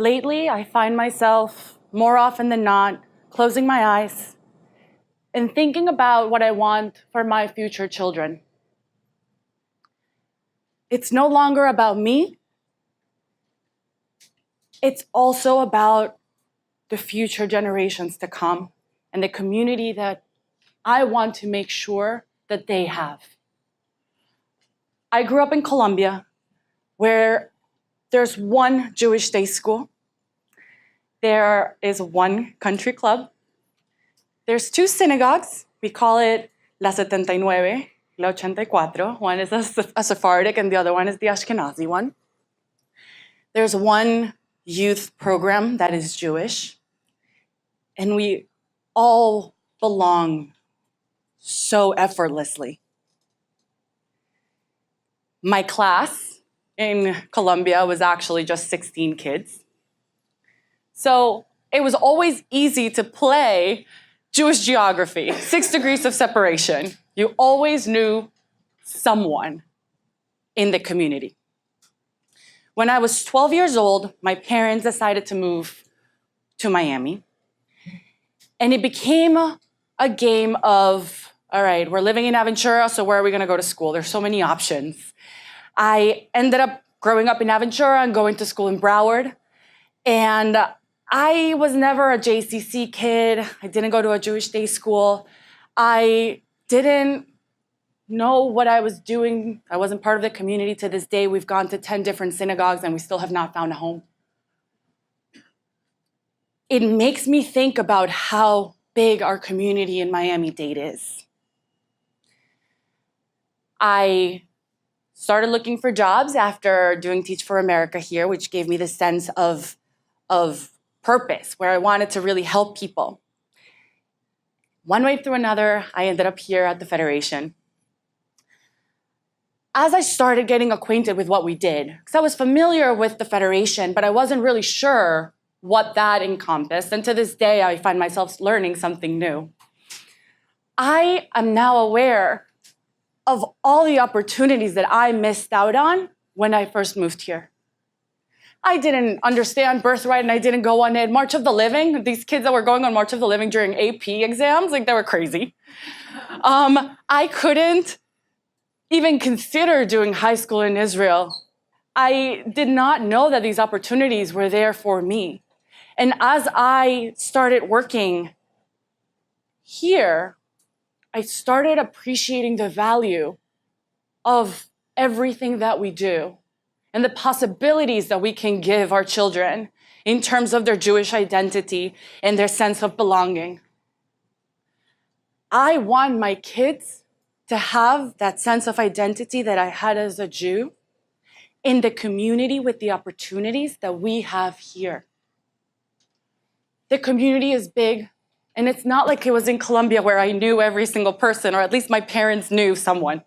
lately I find myself more often than not closing my eyes and thinking about what I want for my future children. It's no longer about me. It's also about the future generations to come and the community that I want to make sure that they have. I grew up in Colombia, where there's one Jewish day school. There is one country club. There's two synagogues. We call it La 79, La 84. One is a Sephardic and the other one is the Ashkenazi one. There's one youth program that is Jewish. And we all belong so effortlessly. My class in Colombia was actually just 16 kids. So it was always easy to play Jewish geography, 6 degrees of separation. You always knew someone in the community. When I was 12 years old, my parents decided to move to Miami. And it became a game of, all right, we're living in Aventura, so where are we going to go to school? There's so many options. I ended up growing up in Aventura and going to school in Broward. And I was never a JCC kid. I didn't go to a Jewish day school. I didn't know what I was doing. I wasn't part of the community to this day. We've gone to 10 different synagogues and we still have not found a home. It makes me think about how big our community in Miami-Dade is. I started looking for jobs after doing Teach for America here, which gave me the sense of purpose, where I wanted to really help people. One way through another, I ended up here at the Federation. As I started getting acquainted with what we did, because I was familiar with the Federation, but I wasn't really sure what that encompassed, and to this day, I find myself learning something new. I am now aware of all the opportunities that I missed out on when I first moved here. I didn't understand birthright and I didn't go on it. March of the Living, these kids that were going on March of the Living during AP exams, like they were crazy. I couldn't even consider doing high school in Israel. I did not know that these opportunities were there for me. And as I started working here, I started appreciating the value of everything that we do and the possibilities that we can give our children in terms of their Jewish identity and their sense of belonging. I want my kids to have that sense of identity that I had as a Jew in the community with the opportunities that we have here. The community is big. And it's not like it was in Colombia where I knew every single person, or at least my parents knew someone.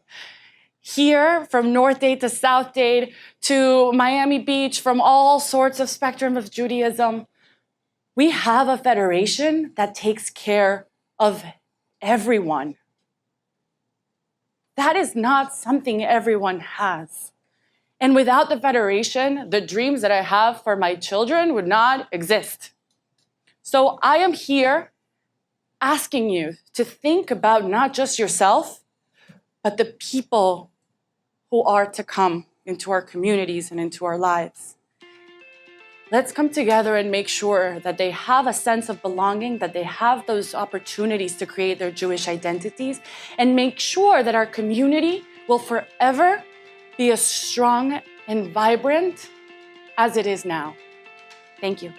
Here, from North Dade to South Dade to Miami Beach, from all sorts of spectrum of Judaism, we have a federation that takes care of everyone. That is not something everyone has. And without the federation, the dreams that I have for my children would not exist. So I am here asking you to think about not just yourself, but the people who are to come into our communities and into our lives. Let's come together and make sure that they have a sense of belonging, that they have those opportunities to create their Jewish identities, and make sure that our community will forever be as strong and vibrant as it is now. Thank you.